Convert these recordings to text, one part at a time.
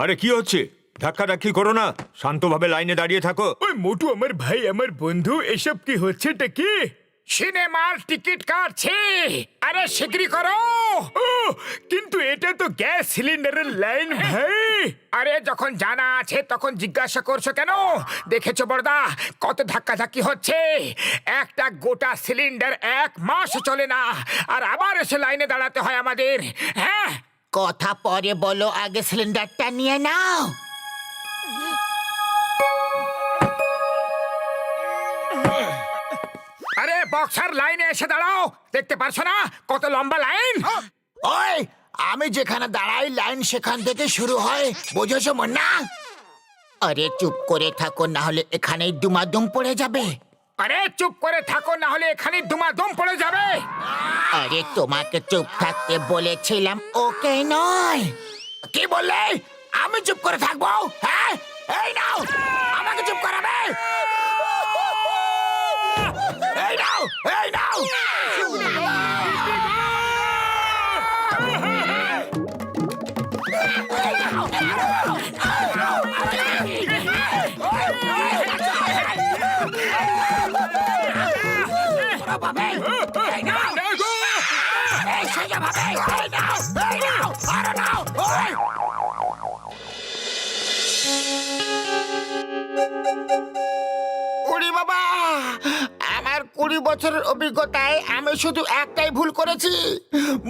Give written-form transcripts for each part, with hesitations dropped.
আরে কি হচ্ছে? ধাক্কাধাক্কি করো না, শান্তভাবে লাইনে দাঁড়িয়ে থাকো। ওই মোটু আমার ভাই, আমার বন্ধু, এসব কি হচ্ছেটা কি? সিনেমার টিকিট কাটছে। আরে শিগগিরই করো। ও কিন্তু এটা তো গ্যাস সিলিন্ডারের লাইন ভাই। আরে যখন জানা আছে তখন জিজ্ঞাসা করছো কেন? দেখেছো বড়দা কত ধাক্কাধাক্কি হচ্ছে। একটা গোটা সিলিন্ডার 1 মাস চলে না, আর আবার এসে লাইনে দাঁড়াতে হয় আমাদের। হ্যাঁ, কথা পরে বলো, আগে সিলিন্ডারটা নিয়ে নাও। আরে বক্সার লাইনে এসে দাঁড়াও, দেখতে পারছো না কত লম্বা লাইন? ওই, আমি যেখানে দাঁড়াই লাইন সেখান থেকে শুরু হয়, বুঝেছো মুন্না? আরে চুপ করে থাকো, না হলে এখানেই দুমাদুম পড়ে যাবে। আরে চুপ করে থাকো, না হলে এখানে দুমাদম পড়ে যাবে। আরে তোমাকে চুপ থাকতে বলেছিলাম, ওকে নয়। কি বললে? আমি চুপ করে থাকবো? হ্যাঁ, এই নাও, আমাকে চুপ করাবে। এই নাও, এই নাও। উড়ি বাবা, আমার 20 বছরের অভিজ্ঞতায় আমি শুধু একটাই ভুল করেছি,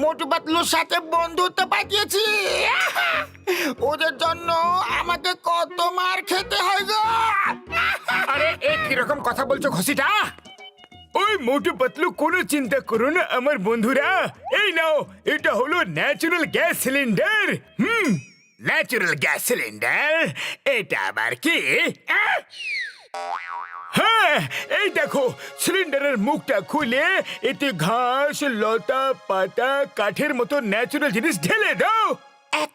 মোটু পাতলুর সাথে বন্ধুত্ব পাঠিয়েছি। ওদের জন্য আমাকে কত মার খেতে হয় গো। আরে এ কিরকম কথা বলছো ঘসিটা? ওই মোটু পাতলু, কোনো চিন্তা করো না আমার বন্ধুরা। এই নাও, এটা হলো natural gas cylinder. Natural gas cylinder? এটা আবার কি? হ্যাঁ, এই দেখো, সিলিন্ডারের মুখটা খুলে এতে ঘাস, লতা পাতা, কাঠের মতো ন্যাচারাল জিনিস ঢেলে দাও। এক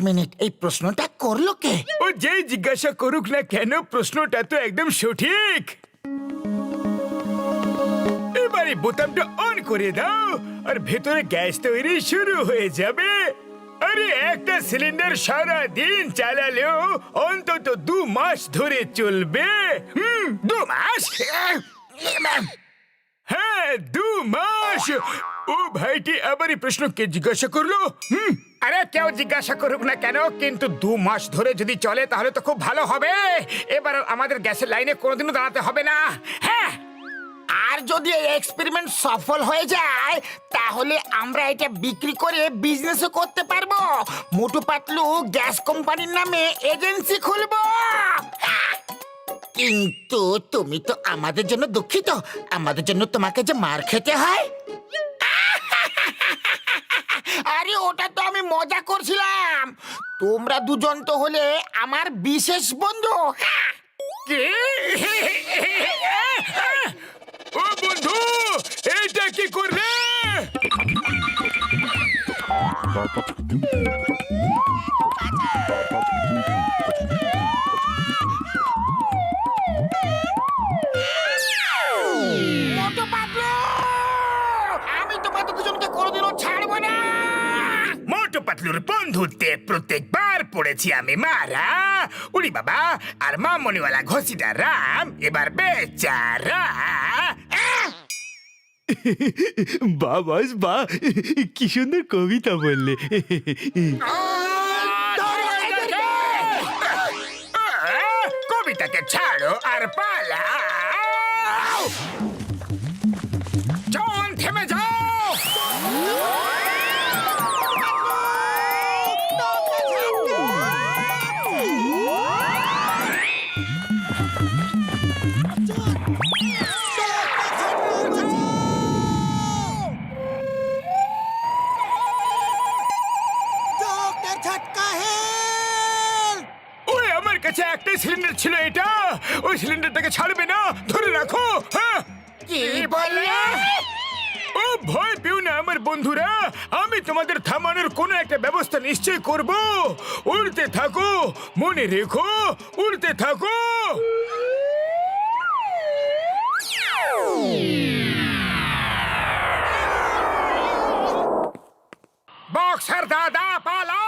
মিনিট, এই প্রশ্নটা করলো কে? ও যেই জিজ্ঞাসা করুক না কেন, প্রশ্নটা তো একদম সঠিক। এবারে বোতামটা অন করে দাও আর ভেতরে গ্যাস তৈরি শুরু হয়ে যাবে। আরে একটা সিলিন্ডার সারা দিন চালালেও অন্তত 2 মাস ধরে চলবে। 2 মাস? হ্যাঁ, 2 মাস। ও ভাইটি আবার এই প্রশ্ন কে জিজ্ঞাসা করলো? আরে কেউ জিজ্ঞাসা করুক না কেন, কিন্তু 2 মাস ধরে যদি চলে তাহলে তো খুব ভালো হবে। এবার আমাদের গ্যাসের লাইনে কোনোদিনও দাঁড়াতে হবে না। হ্যাঁ, আর যদি এই এক্সপেরিমেন্ট সফল হয়ে যায় তাহলে আমরা এটা বিক্রি করে বিজনেসও করতে পারবো। মোটু পাতলু গ্যাস কোম্পানির নামে এজেন্সি খুলবো। কিন্তু তুমি তো আমাদের জন্য দুঃখিত, আমাদের জন্য তোমাকে যে মার খেতে হয়। আরে ওটা তো আমি মজা করছিলাম, তোমরা দুজন তো হলে আমার বিশেষ বন্ধু। কি? ও বন্ধু, এইটা কি করলে? মোটু পাতলু, আমি তোমাদের দুজনকে কোনোদিনও ছাড়বো না। মোটু পাতলুর বন্ধুত্বে প্রত্যেকবার পড়েছি আমি মারা। উড়ি বাবা, আর মামনিওয়ালা ঘসিটা রাম এবার বেচারা। বাবাস বা, কি সুন্দর কবিতা বললে। কবিতাকে ছাড়ো আর পালাও। জন, থেমে যাও। ওই আমার কাছে একটাই সিলিন্ডার ছিল, এটা। ওই সিলিন্ডারটাকে ছাড়বে না, ধরে রাখো। হ্যাঁ, কি বললে? ও ভয় পেও না আমার বন্ধুরা, আমি তোমাদের থামানোর কোনো একটা ব্যবস্থা নিশ্চয় করব। উড়তে থাকো, মনে রেখো, উড়তে থাকো। বক্সার দাদা পালাও।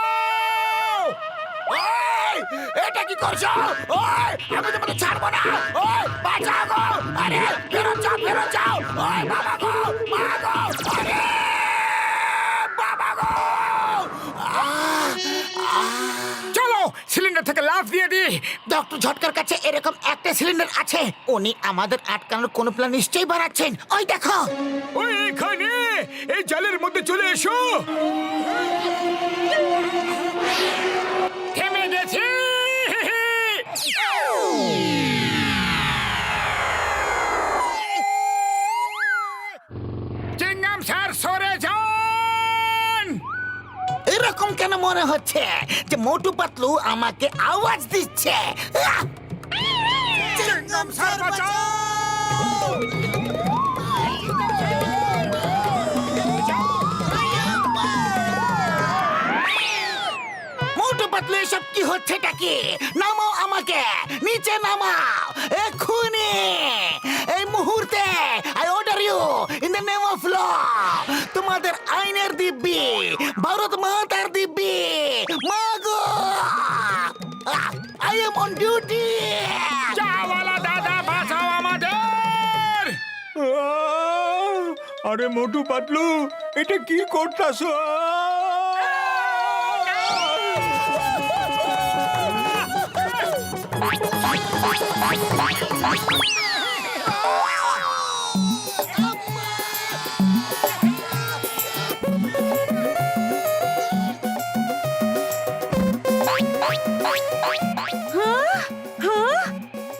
এটা কি করছো? ওই, আমি তোমাকে ছাড়বো না। ওই, বাঁচাও গো। আরে, ফেরত যাও, ফেরত যাও। ওই, বাবা গো, মা গো। আরে, বাবা গো। চলো সিলিন্ডার থেকে লাফ দিয়ে দি। ডক্টর ঝটকার কাছে এরকম একটা সিলিন্ডার আছে। উনি আমাদের আটকানোর কোনো প্ল্যান নিশ্চয়ই বানাচ্ছেন। ওই দেখো। ওই এখানে এই জালের মধ্যে চলে এসো। থেমে গেছি। চিংগাম স্যার সরে যান। এরকম কেন মনে হচ্ছে যে মোটু পাতলু আমাকে আওয়াজ দিচ্ছে? আহ! চিংগাম স্যার বাঁচাও। মোটু পাতলু, এসব কি হচ্ছেটা কি? নামাও আমাকে, নিচে নামাও এক্ষুনি, এই মুহূর্তে। I order you in the name of law. তোমাদের আইনের দিব্যি, ভারত মাতার দিব্যি। মাগো, আই এম অন ডিউটি। চাওয়ালা দাদা বাঁচাও আমাদের। আরে মোটু পাতলু, এটা কি করতাছ?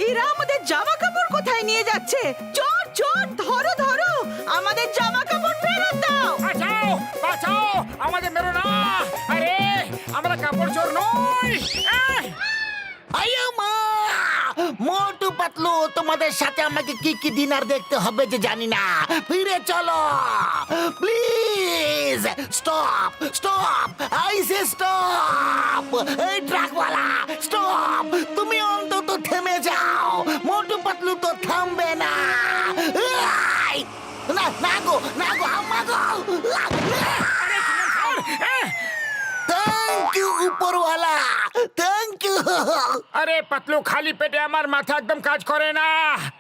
এরা আমাদের জামা কাপড় কোথায় নিয়ে যাচ্ছে? চোর চোর, ধরো ধরো, আমাদের জামা কাপড় ফেরত দাও। বাঁচাও, বাঁচাও, আমাদের মেরো না। আরে আমরা কাপড় চোর নই। আইয়া মা! মোটু পাতলু, তোমাদের সাথে আমাকে কি কি ডিনার দেখতে হবে যে জানি না। ফিরে চলো please. Stop stop, I say stop. এই ট্রাকওয়ালা, স্টপ। তুমি অন্তত থেমে যাও। মোটু পাতলু তো থামবে না। আই! না না গো, না গো, আম্মা গো। থ্যাংক ইউ উপরওয়ালা, থ্যাংক ইউ। আরে পাতলু, খালি পেটে আমার মাথা একদম কাজ করে না।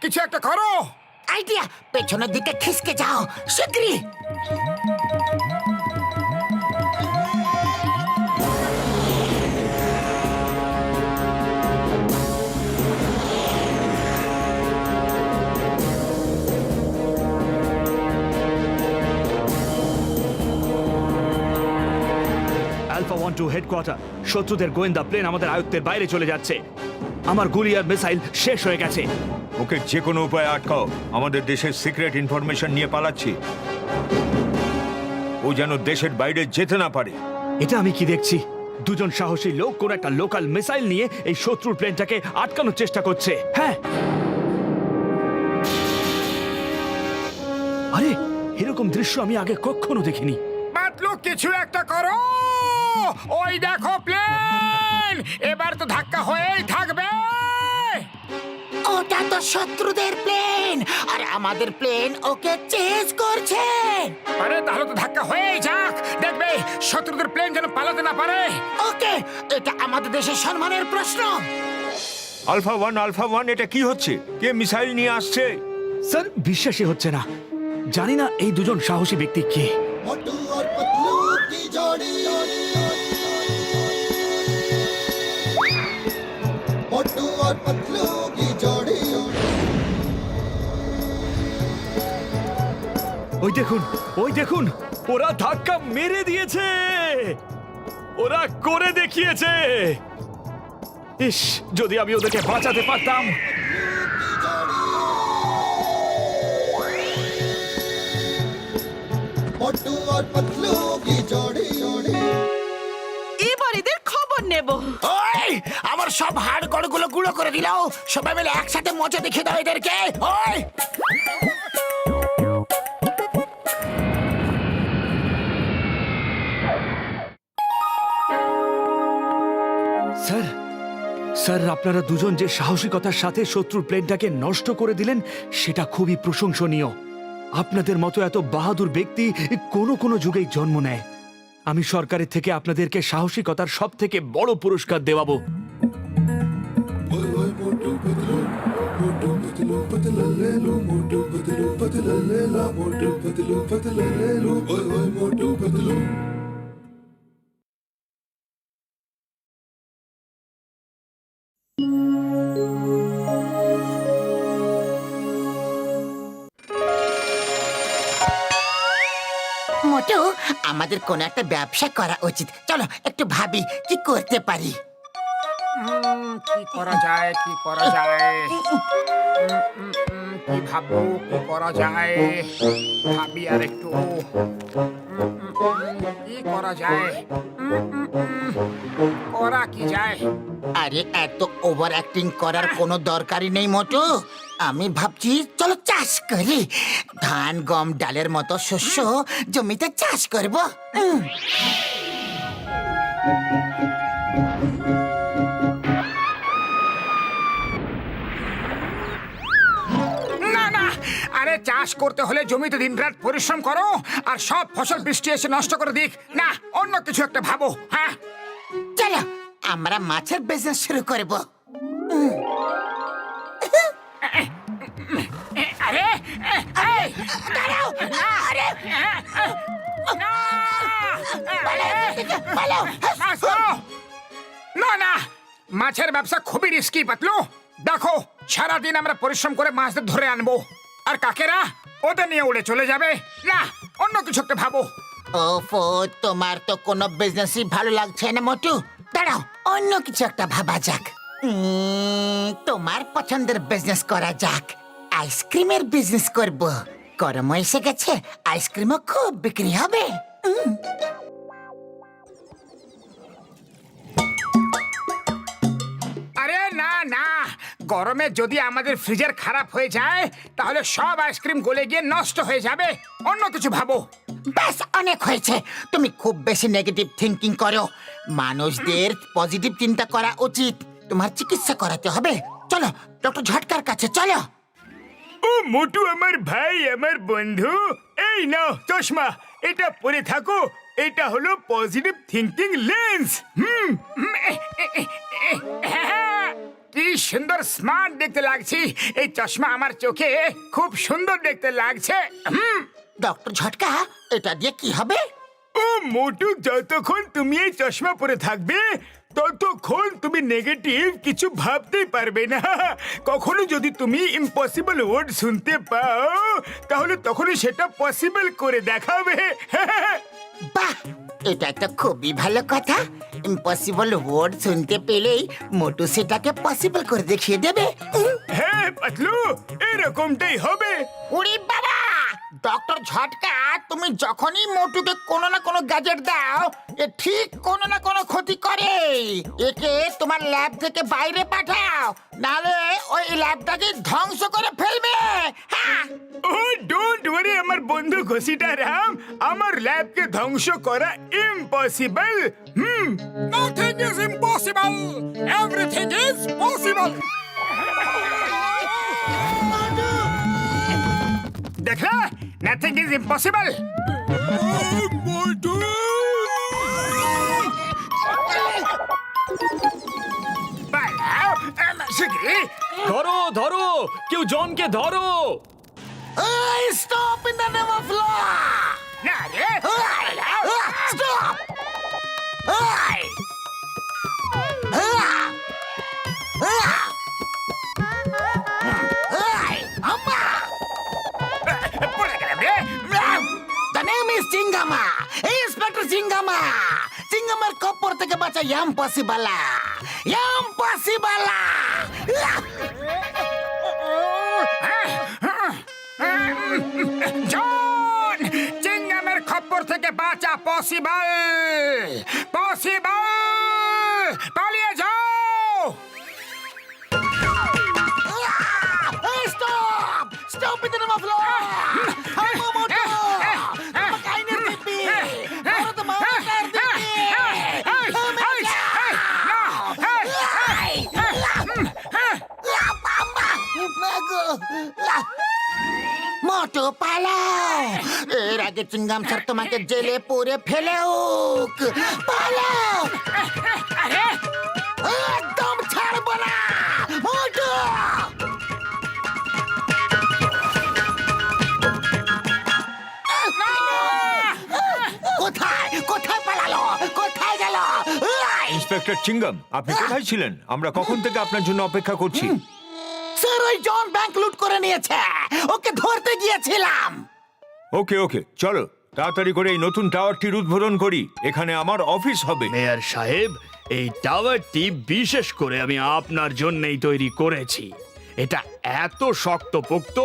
কিছু একটা করো। আইডিয়া, পেছনের দিকে খিসকে যাও শিগগিরই। আলফা 1 টু হেডকোয়ার্টার, শত্রুদের গোয়েন্দা প্লেন আমাদের আয়ত্তের বাইরে চলে যাচ্ছে। আমার গুলি আর মিসাইল শেষ হয়ে গেছে। ওকে যে কোনো উপায়ে আটকাও, আমাদের দেশের সিক্রেট ইনফরমেশন নিয়ে পালাচ্ছি। ও যেন দেশের বাইরে যেতে না পারে। এটা আমি কি দেখছি? দুজন সাহসী লোক কোন একটা লোকাল মিসাইল নিয়ে এই শত্রুর প্লেনটাকে আটকানোর চেষ্টা করছে। হ্যাঁ, আরে এরকম দৃশ্য আমি আগে কখনো দেখিনি। পাতলু, কিছু একটা করো। ওই দেখো প্লেন, এবার তো ধাক্কা হয়েই থাকবে। ওটা তো শত্রুদের প্লেন, আর আমাদের প্লেন ওকে চেজ করছে। আরে তাহলে তো ধাক্কা হয়েই যাক। দেখবে শত্রুদের প্লেন যেন পালাতে না পারে। ওকে, এটা আমাদের দেশের সম্মানের প্রশ্ন। আলফা ওয়ান, এটা কি হচ্ছে? কে মিসাইল নিয়ে আসছে? স্যার, বিশ্বাসই হচ্ছে না। জানি না এই দুজন সাহসী ব্যক্তি কে। मोटू और पतलू की जोड़ी, मोटू और पतलू की जोड़ी। ওই দেখুন, ওই দেখুন, ওরা ধাক্কা মেরে দিয়েছে। ওরা করে দেখিয়েছে। ইস, যদি আমি ওদেরকে বাঁচাতে পারতাম। मोटू और पतलू की जोड़ी। এবার এদের খবর নেব। ওই, আমার সব হাড় গুলো গুঁড়ো করে দিলাও। সবাই মিলে একসাথে মজা দেখিয়ে দাও এদেরকে। ওই, স্যার, স্যার, আপনারা দুজন যে সাহসিকতার সাথে শত্রুর প্লেনটাকে নষ্ট করে দিলেন সেটা খুবই প্রশংসনীয়। আপনাদের মতো এত বাহাদুর ব্যক্তি কোনো কোনো যুগেই জন্ম নেয়। আমি সরকারের থেকে আপনাদেরকে সাহসিকতার সব থেকে বড় পুরস্কার দেওয়াবো। पतलू ले लो मोटू पतलू ले लो ओए ओए मोटू पतलू মোটু আমাদের কোনো একটা ব্যবসা করা উচিত। চলো একটু ভাবি কি করতে পারি। কি করা যায়, কি করা যায়? কি ভাববো, কি করা যায়? ভাবি আর একটু। কি করা যায়? করা কি যায়? আরে এত ওভার অ্যাক্টিং করার কোনো দরকারই নেই মোটু। আমি ভাবছি চলো চাষ করি, ধান গম ডালের মতো শস্য জমিতে চাষ করব। না না, আরে চাষ করতে হলে জমিতে দিনরাত পরিশ্রম করো আর সব ফসল বৃষ্টি এসে নষ্ট করে দিক। না, অন্য কিছু একটা ভাবো। হ্যাঁ, চলো আমরা মাছের বিজনেস শুরু করব। আরে দাঁড়াও, আরে না না, মাছের ব্যবসা খুবই রিস্কি পাতলু। দেখো সারাদিন আমরা পরিশ্রম করে মাছদের ধরে আনবো আর কাকেরা ওদের নিয়ে উড়ে চলে যাবে। না, অন্য কিছু একটা ভাবো। ওফো, তোমার তো কোনো বিজনেসই ভালো লাগছে না মোটু। দাঁড়াও অন্য কিছু একটা ভাবা যাক। তোমার পছন্দের বিজনেস করা যাক। আইসক্রিমের বিজনেস করব। গরম এসে গেছে, আইসক্রিমও খুব বিক্রি হবে। আরে না না, গরমে যদি আমাদের ফ্রিজার খারাপ হয়ে যায় তাহলে সব আইসক্রিম গলে গিয়ে নষ্ট হয়ে যাবে। অন্য কিছু ভাবো। ব্যাস অনেক হয়েছে। তুমি খুব বেশি নেগেটিভ থিঙ্কিং করো। মানুষদের পজিটিভ চিন্তা করা উচিত। তোমার চিকিৎসা করাতে হবে। চলো ডক্টর ঝটকার কাছে চলো। ও মোটু আমার ভাই, আমার বন্ধু, এই নাও চশমা, এটা পরে থাকো। এটা হলো পজিটিভ থিঙ্কিং লেন্স। কি সুন্দর স্মার্ট দেখতে লাগছি। এই চশমা আমার চোখে খুব সুন্দর দেখতে লাগছে। ডক্টর ঝটকা, এটা দিয়ে কি হবে? ও মোটু, যতক্ষণ তুমি এই চশমা পরে থাকবে ততক্ষণ তুমি নেগেটিভ কিছু ভাবতেই পারবে না। কখনো যদি তুমি ইম্পসিবল ওয়ার্ড শুনতে পাও তাহলে তখনই সেটা পসিবল করে দেখাবে। বাহ, এটা তো খুবই ভালো কথা। ইম্পসিবল ওয়ার্ড শুনতে পেলেই মোটু সেটাকে পসিবল করে দেখিয়ে দেবে। হ্যাঁ পাতলু, এরকমটাই হবে। উড়ি বাবা, ডক্টর ঝটকা, তুমি যখনই মোটুকে কোনো না কোনো গ্যাজেট দাও এ ঠিক কোনো না কোনো ক্ষতি করে। একে তোমার ল্যাব থেকে বাইরে পাঠাও, নালে ওই ল্যাবটাকে ধ্বংস করে ফেলবে। হ্যাঁ, ও ডোন্ট ওয়ারি আমার বন্ধু ঘষিটা রাম, আমার ল্যাবকে ধ্বংস করা impossible. Nothing is impossible, everything is possible. দেখলে, নাথিং ইজ ইম্পসিবল। ধরো ধরো, কেউ জনকে ধরো। Stop in the name of law. Stop. The name is Chingama. Inspector Chingama. চিঙ্গামার কপর থেকে বাঁচা ইম্পসিবল। ইম্পসিবল। জন, চিঙ্গামের খপ্পর থেকে বাঁচা পসিবল। পসিবল, পালিয়ে যাও। Stop! Stop in the name of law! Moto! Makainin pipi! Para tumawag ka মোটু পালাও, এর আগে চিঙ্গাম স্যার তোমাকে জেলে পুরে ফেলেউক। পালাও, একদম ছাড়বো না মোটু। ইন্সপেক্টর চিঙ্গাম, আপনি কোথায় ছিলেন? আমরা কখন থেকে আপনার জন্য অপেক্ষা করছি। স্যার ওই জন ব্যাংক লুট করে নিয়েছে, ওকে ধরতে গিয়েছিলাম। ওকে ওকে, চলো তাড়াতাড়ি করে এই নতুন টাওয়ারটির উদ্বোধন করি। এখানে আমার অফিস হবে। মেয়র সাহেব, এই টাওয়ারটি বিশেষ করে আমি আপনার জন্যই তৈরি করেছি। এটা এত শক্তপোক্ত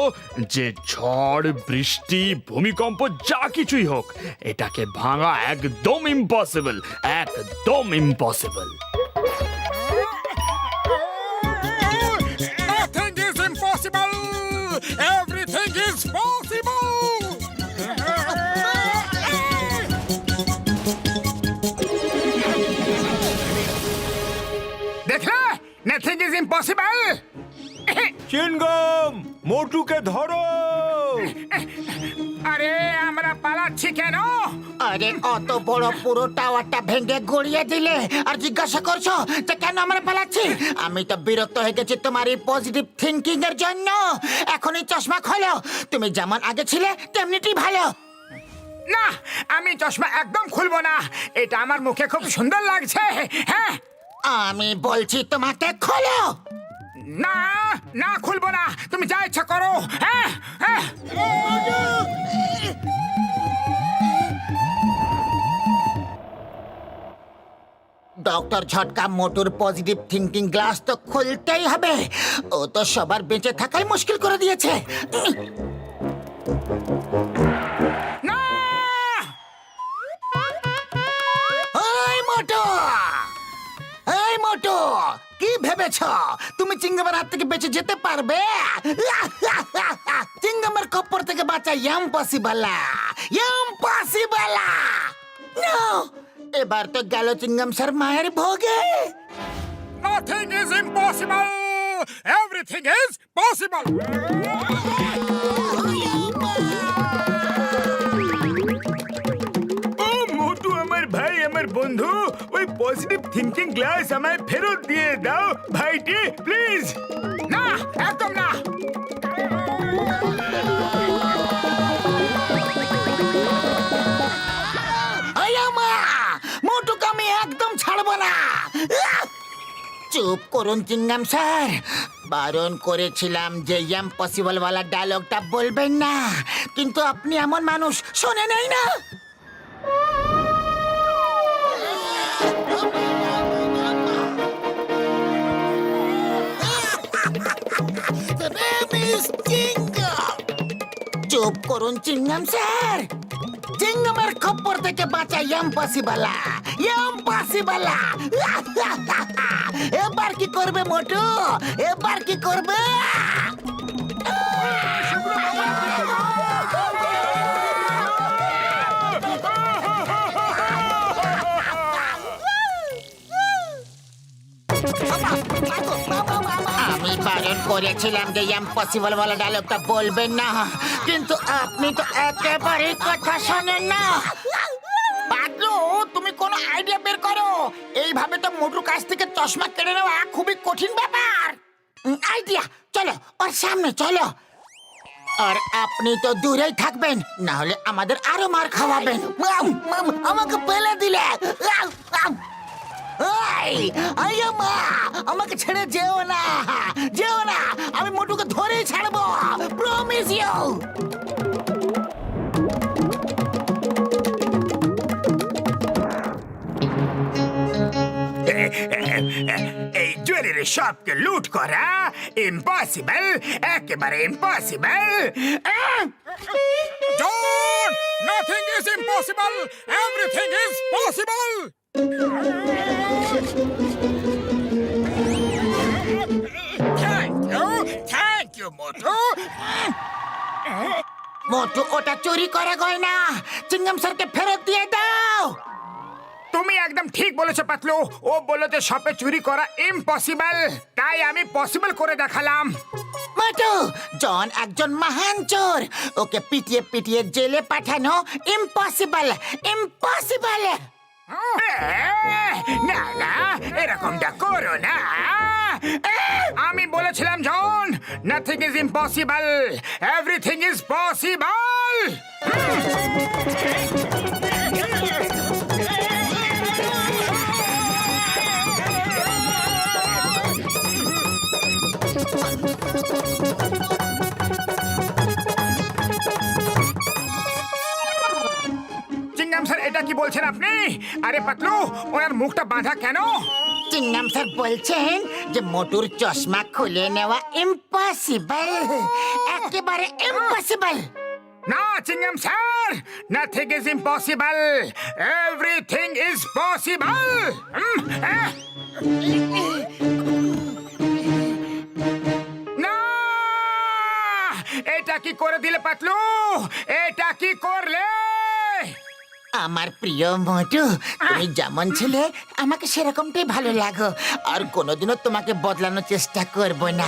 যে ঝড়, বৃষ্টি, ভূমিকম্প যা কিছুই হোক, এটাকে ভাঙা একদম ইম্পসিবল, একদম impossible. Nothing is impossible. Everything is possible. দেখলে, nothing is impossible. চিঙ্গাম, মোটুকে ধরো। আরে আমরা পালাচ্ছি কেন? আরে অত বড় পুরো টাওয়ারটা ভেঙে গড়িয়ে দিলে আর জিজ্ঞাসা করছো যে কেন আমরা পালাচ্ছি? আমি তো বিরক্ত হয়ে গেছি তোমার এই পজিটিভ থিঙ্কিং এর জন্য। এখনই চশমা খোলো, তুমি যেমন আগে ছিলে তেমনিটি ভালো। না, আমি চশমা একদম খুলবো না। এটা আমার মুখে খুব সুন্দর লাগছে। হ্যাঁ, আমি বলছি তোমাকে খোলো। না না, খুলবো না। তুমি যা ইচ্ছা করো। হ্যাঁ হ্যাঁ। ডক্টর ঝটকা মোটুর পজিটিভ থিঙ্কিং গ্লাস তো খুলতেই হবে। ও তো সবার বেঁচে থাকাই মুশকিল করে দিয়েছে। না, এই মোটু, এই মোটু, কি ভেবেছ তুমি চিঙ্গামের হাত থেকে বেঁচে যেতে পারবে? চিঙ্গামের খপ্পর থেকে বাঁচা ইম্পসিবল, ইম্পসিবল। নো, এবার তো গেল চিঙ্গাম স্যার মায়ের ভোগে। nothing is impossible. Everything is possible. ও মোটু, আমার ভাই, আমার বন্ধু, ওই পজিটিভ থিঙ্কিং গ্লাস আমায় ফেরত দিয়ে দাও ভাইটি, প্লিজ। না, একদম না। মোটুকে আমি একদম ছাড়বো না। চুপ করুন চিঙ্গাম স্যার, বারণ করেছিলাম যে ইম্পসিবল ওয়ালা ডায়লগটা বলবেন না, কিন্তু আপনি এমন মানুষ শোনে নেই না। চুপ করুন চিঙ্গাম স্যার, চিঙ্গামের খপ্পর থেকে বাঁচা ইম্পসিবল, ইম্পসিবল। এবার কি করবে মোটু, এবার কি করবে? আমি বারণ করেছিলাম যে ইম্পসিবল বলা ডায়লগটা বলবেন না, কিন্তু আপনি তো একেবারে কথা শোনেন না। পাগলু, তুমি কোনো আইডিয়া বের করো। এইভাবে তো মোটুর কাছ থেকে চশমা কেড়ে নেওয়া খুবই কঠিন ব্যাপার। আইডিয়া, চলো ওর সামনে চলো। আর আপনি তো দূরেই থাকবেন, না হলে আমাদের আরো মার খাওয়াবেন। আমাকে ফেলে দিলে। আমাকে ছেড়ে যেও না, যেও না। আমি মোটুকে ধরেই ছাড়বো, প্রমিস ইউ। এই জুয়েলারি শপকে লুট করা ইম্পসিবল, একেবারে impossible. John, nothing is impossible, everything is possible. Thank you Motu. Motu, ওটা চুরি করা গয়না, চিঙ্গাম স্যারকে ফেরত দিয়ে দাও। তুমি একদম ঠিক বলেছো পাতলু। ও বললো যে শপে চুরি করা ইম্পসিবল, তাই আমি পসিবল করে দেখালাম। মোটু, জন একজন মহান চোর, ওকে পিটিয়ে পিটিয়ে জেলে পাঠানো ইম্পসিবল, ইম্পসিবল। না না, এরকমটা করো না। আমি বলেছিলাম John, nothing is impossible, everything is possible. Chingum sir এটা কি বলছেন আপনি? আরে পাতলু, ওনার মুখটা বাঁধা কেন? চিংগাম স্যার বলছেন যে মোটুর চশমা খুলে নেওয়া ইম্পসিবল, একেবারে ইম্পসিবল। না Chingum sir, nothing is impossible, everything is possible. না, এটা কি করে দিলে পাতলু? এটা কি করলে? আমার প্রিয় মোটু, তুমি যেমন ছিলে আমাকে সেরকমটাই ভালো লাগো, আর কোনোদিনও তোমাকে বদলানোর চেষ্টা করব না।